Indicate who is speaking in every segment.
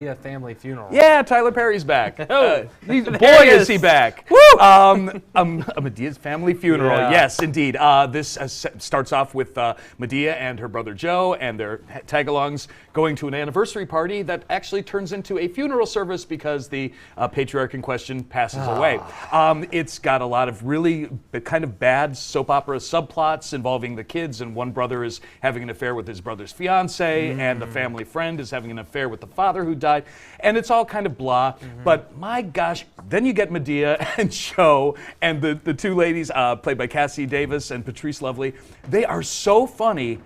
Speaker 1: Madea Family Funeral.
Speaker 2: Yeah, Tyler Perry's back.
Speaker 1: Oh,
Speaker 2: boy, is he back. Woo! Medea's Family Funeral.
Speaker 1: Yeah.
Speaker 2: Yes, indeed. This starts off with Madea and her brother Joe and their tag-alongs going to an anniversary party that actually turns into a funeral service because the patriarch in question passes away. It's got a lot of really kind of bad soap opera subplots involving the kids, and one brother is having an affair with his brother's fiance, and the family friend is having an affair with the father who died, and it's all kind of blah. But my gosh, then you get Madea and Joe and the two ladies played by Cassie Davis and Patrice Lovely. They are so funny.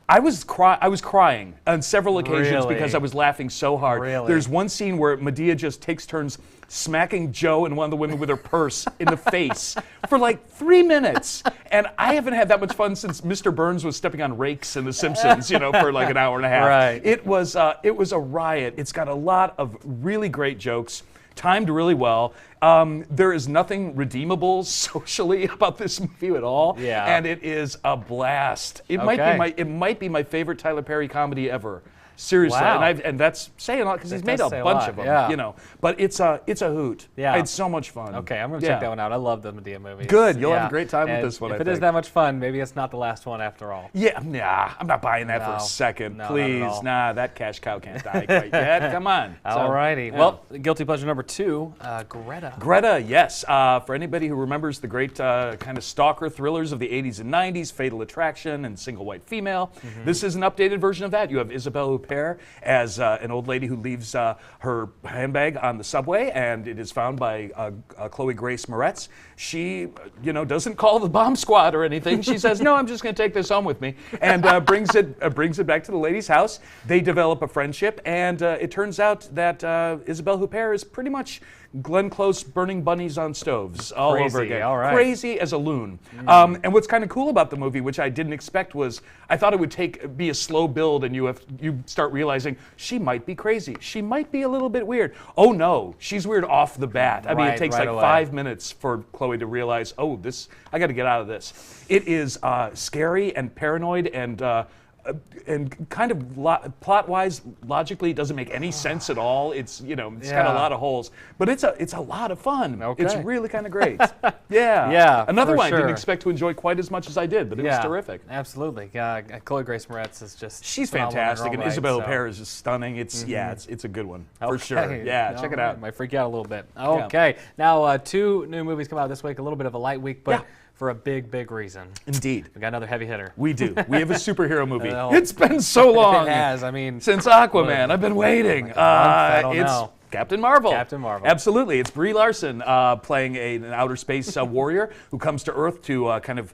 Speaker 2: I was crying on several occasions because I was laughing so hard.
Speaker 1: Really?
Speaker 2: There's one scene where Madea just takes turns smacking Joe and one of the women with her purse in the face for like 3 minutes. And I haven't had that much fun since Mr. Burns was stepping on rakes in The Simpsons, for like an hour and a half.
Speaker 1: Right.
Speaker 2: It was a riot. It's got a lot of really great jokes, timed really well. There is nothing redeemable socially about this movie at all.
Speaker 1: Yeah.
Speaker 2: And it is a blast. It might be my favorite Tyler Perry comedy ever. Seriously,
Speaker 1: Wow.
Speaker 2: and that's saying a lot because he's made a
Speaker 1: does say a
Speaker 2: bunch
Speaker 1: lot,
Speaker 2: of them,
Speaker 1: yeah.
Speaker 2: But it's a hoot.
Speaker 1: Yeah.
Speaker 2: It's so much fun.
Speaker 1: Okay, I'm gonna check that one out. I love the Madea movies.
Speaker 2: Good, you'll have
Speaker 1: Yeah.
Speaker 2: a great time with
Speaker 1: And
Speaker 2: this one.
Speaker 1: If
Speaker 2: I
Speaker 1: it is
Speaker 2: think.
Speaker 1: that much fun, maybe it's not the last one after all.
Speaker 2: Yeah, nah, I'm not buying that for
Speaker 1: No.
Speaker 2: a second.
Speaker 1: No, not at
Speaker 2: Please,
Speaker 1: all.
Speaker 2: nah, that cash cow can't die quite yet. Come on.
Speaker 1: Alrighty.
Speaker 2: yeah.
Speaker 1: Well, guilty pleasure number 2, Greta.
Speaker 2: Greta, yes. For anybody who remembers the great kind of stalker thrillers of the 80s and 90s, Fatal Attraction and Single White Female, this is an updated version of that. You have Isabelle Huppert as an old lady who leaves her handbag on the subway, and it is found by Chloe Grace Moretz. She, doesn't call the bomb squad or anything. She says, "No, I'm just going to take this home with me," and brings it back to the lady's house. They develop a friendship, and it turns out that Isabelle Huppert is pretty much Glenn Close burning bunnies on stoves all over
Speaker 1: Crazy,
Speaker 2: again.
Speaker 1: all right.
Speaker 2: Crazy as a loon. And what's kind of cool about the movie, which I didn't expect, was I thought it would be a slow build, and you start realizing she might be crazy. She might be a little bit weird. Oh no, she's weird off the bat. I mean, it takes
Speaker 1: right
Speaker 2: like
Speaker 1: away.
Speaker 2: 5 minutes for Chloe to realize, oh, I got to get out of this. It is scary and paranoid and kind of plot-wise, logically, it doesn't make any sense at all. It's got a lot of holes, but it's a lot of fun.
Speaker 1: Okay.
Speaker 2: It's really kind of great. Yeah.
Speaker 1: Yeah,
Speaker 2: Another
Speaker 1: for
Speaker 2: one I didn't
Speaker 1: sure.
Speaker 2: expect to enjoy quite as much as I did, but it was terrific.
Speaker 1: Absolutely. Chloe Grace Moretz is just
Speaker 2: She's
Speaker 1: phenomenal in her
Speaker 2: fantastic,
Speaker 1: own
Speaker 2: and
Speaker 1: right,
Speaker 2: Isabelle
Speaker 1: so.
Speaker 2: Huppert is just stunning. It's a good one for
Speaker 1: Okay.
Speaker 2: sure. Yeah, check it
Speaker 1: All
Speaker 2: out.
Speaker 1: right. Might freak you out a little bit. Okay. Now, 2 new movies come out this week. A little bit of a light week, but for a big, big reason.
Speaker 2: Indeed.
Speaker 1: We got another heavy hitter.
Speaker 2: We do. We have a superhero movie.
Speaker 1: No.
Speaker 2: It's been so long.
Speaker 1: It has. I mean,
Speaker 2: Since Aquaman. I've been waiting.
Speaker 1: I don't
Speaker 2: It's
Speaker 1: know.
Speaker 2: Captain Marvel.
Speaker 1: Captain Marvel.
Speaker 2: Absolutely. It's Brie Larson playing an outer space warrior who comes to Earth to kind of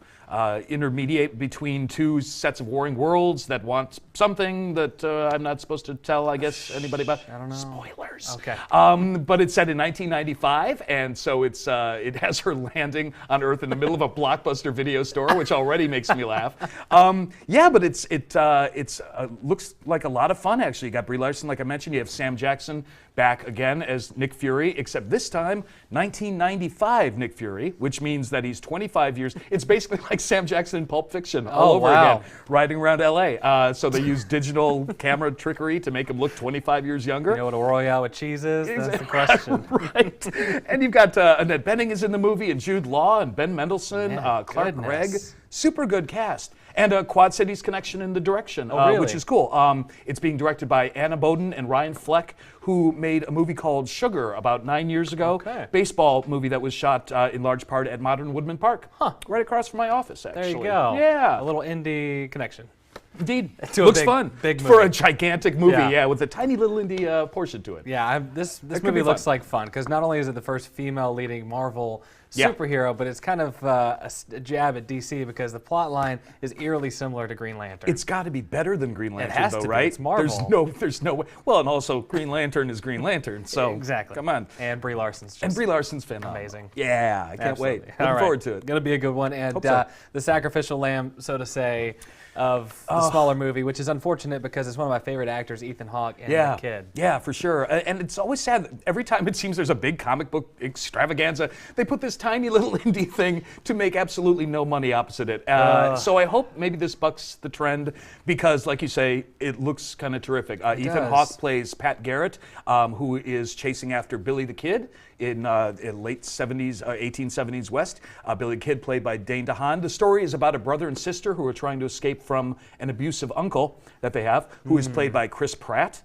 Speaker 2: intermediate between 2 sets of warring worlds that want something that I'm not supposed to tell, I guess, anybody about.
Speaker 1: I don't know.
Speaker 2: Spoilers.
Speaker 1: Okay.
Speaker 2: But it's set in 1995, and so it has her landing on Earth in the middle of a Blockbuster video store, which already makes me laugh. But it looks like a lot of fun, actually. You got Brie Larson, like I mentioned. You have Sam Jackson back again as Nick Fury, except this time 1995 Nick Fury, which means that he's 25 years. It's basically like Sam Jackson in Pulp Fiction all over again, riding around LA. So they use digital camera trickery to make him look 25 years younger.
Speaker 1: You know what a Royale with cheese is? That's the question.
Speaker 2: Right. And you've got Annette Bening is in the movie, and Jude Law, and Ben Mendelsohn,
Speaker 1: Yeah,
Speaker 2: Clark
Speaker 1: goodness.
Speaker 2: Gregg. Super good cast. And Quad Cities connection in the direction,
Speaker 1: really?
Speaker 2: which is cool. It's being directed by Anna Boden and Ryan Fleck, who made a movie called Sugar about 9 years ago.
Speaker 1: Okay.
Speaker 2: Baseball movie that was shot in large part at Modern Woodman Park. Right across from my office, actually.
Speaker 1: There you go.
Speaker 2: Yeah.
Speaker 1: A little indie connection.
Speaker 2: Indeed.
Speaker 1: To a
Speaker 2: Looks
Speaker 1: big-
Speaker 2: fun.
Speaker 1: big
Speaker 2: For a
Speaker 1: movie.
Speaker 2: gigantic movie,
Speaker 1: Yeah.
Speaker 2: with a tiny little indie portion to it.
Speaker 1: Yeah, this
Speaker 2: could
Speaker 1: movie
Speaker 2: be
Speaker 1: looks
Speaker 2: fun.
Speaker 1: like fun because not only is it the first female leading Marvel
Speaker 2: Yeah.
Speaker 1: superhero, but it's kind of a jab at DC because the plot line is eerily similar to Green Lantern.
Speaker 2: It's got to be better than Green Lantern,
Speaker 1: has
Speaker 2: though,
Speaker 1: to be.
Speaker 2: right?
Speaker 1: It's Marvel.
Speaker 2: There's no way. Well, and also Green Lantern is Green Lantern, so
Speaker 1: exactly.
Speaker 2: come on.
Speaker 1: And Brie Larson's just
Speaker 2: And Brie Larson's phenomenal.
Speaker 1: amazing.
Speaker 2: Yeah, I can't wait.
Speaker 1: Absolutely.
Speaker 2: Looking
Speaker 1: All right.
Speaker 2: forward to it.
Speaker 1: Gonna be a good one. And
Speaker 2: Hope so.
Speaker 1: the sacrificial lamb, so to say, of the smaller movie, which is unfortunate because it's one of my favorite actors, Ethan Hawke, and the kid.
Speaker 2: Yeah, for sure. And it's always sad that every time it seems there's a big comic book extravaganza, they put this tiny little indie thing to make absolutely no money opposite it. So I hope maybe this bucks the trend because, like you say, it looks kind of terrific. Ethan Hawke plays Pat Garrett, who is chasing after Billy the Kid in late 70s, 1870s West. Billy the Kid played by Dane DeHaan. The story is about a brother and sister who are trying to escape from an abusive uncle that they have, who is played by Chris Pratt,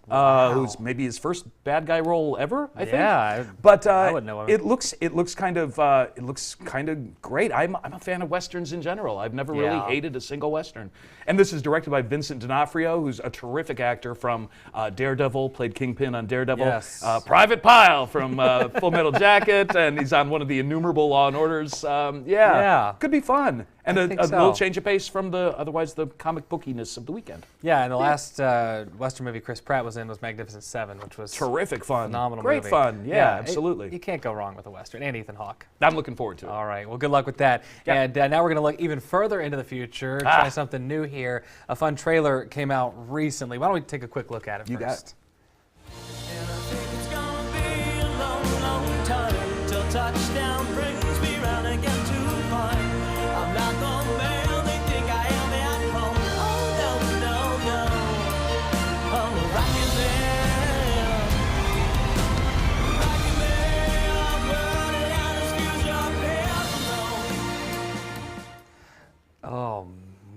Speaker 2: who's maybe his first bad guy role ever, I think.
Speaker 1: Yeah,
Speaker 2: but
Speaker 1: I wouldn't know him.
Speaker 2: it looks kind of great. I'm a fan of westerns in general. I've never really hated a single western. And this is directed by Vincent D'Onofrio, who's a terrific actor from Daredevil, played Kingpin on Daredevil.
Speaker 1: Yes.
Speaker 2: Private Pile from Full Metal Jacket, and he's on one of the innumerable Law and Orders. Could be fun. And a little change of pace from otherwise the comic bookiness of the weekend.
Speaker 1: Yeah, and the last Western movie Chris Pratt was in was Magnificent Seven, which was
Speaker 2: terrific fun.
Speaker 1: Phenomenal
Speaker 2: Great
Speaker 1: movie.
Speaker 2: Fun. Yeah, absolutely.
Speaker 1: You can't go wrong with a Western, and Ethan Hawke.
Speaker 2: I'm looking forward to it.
Speaker 1: All right, well, good luck with that. Yeah. And now we're going to look even further into the future, try something new here. A fun trailer came out recently. Why don't we take a quick look at it
Speaker 2: You
Speaker 1: first?
Speaker 3: Touchdown brings me round again to find I'm not the man they think I am at home. Oh no, no, no. I'm a rockin' man. Rockin' man, I'm burning out as future
Speaker 1: Oh,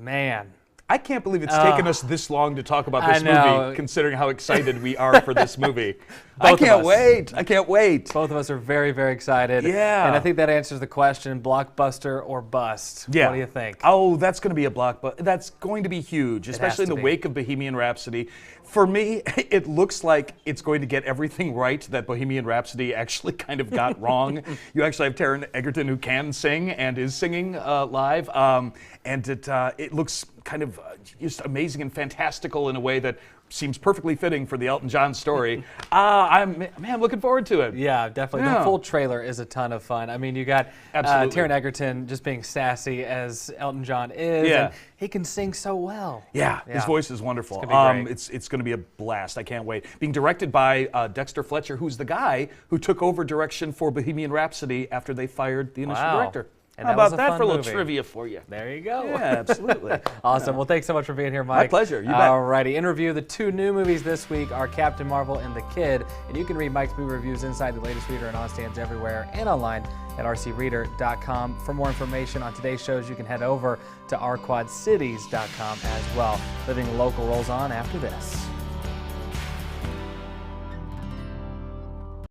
Speaker 1: man.
Speaker 2: I can't believe it's taken us this long to talk about this movie, considering how excited we are for this movie. I can't wait. I can't wait.
Speaker 1: Both of us are very, very excited.
Speaker 2: Yeah.
Speaker 1: And I think that answers the question, blockbuster or bust.
Speaker 2: Yeah.
Speaker 1: What do you think?
Speaker 2: Oh, that's going to be a blockbuster. That's going to be huge, especially in the wake of Bohemian Rhapsody. For me, it looks like it's going to get everything right that Bohemian Rhapsody actually kind of got wrong. You actually have Taron Egerton, who can sing and is singing live. And it looks kind of just amazing and fantastical in a way that seems perfectly fitting for the Elton John story. I'm looking forward to it.
Speaker 1: Yeah, definitely.
Speaker 2: Yeah.
Speaker 1: The full trailer is a ton of fun. I mean, you got Taron Egerton just being sassy as Elton John is.
Speaker 2: Yeah.
Speaker 1: And he can sing so well.
Speaker 2: Yeah, his voice is wonderful.
Speaker 1: It's gonna be great.
Speaker 2: It's going to be a blast. I can't wait. Being directed by Dexter Fletcher, who's the guy who took over direction for Bohemian Rhapsody after they fired the initial director.
Speaker 1: And
Speaker 2: How
Speaker 1: that was
Speaker 2: about
Speaker 1: a
Speaker 2: that
Speaker 1: fun
Speaker 2: for a little
Speaker 1: movie.
Speaker 2: trivia for you?
Speaker 1: There you go.
Speaker 2: Yeah, absolutely.
Speaker 1: Awesome. Well, thanks so much for being here, Mike.
Speaker 2: My pleasure. You bet.
Speaker 1: All righty. In review, the two new movies this week are Captain Marvel and The Kid. And you can read Mike's movie reviews inside the latest reader and on stands everywhere and online at rcreader.com. For more information on today's shows, you can head over to rquadcities.com as well. Living Local rolls on after this.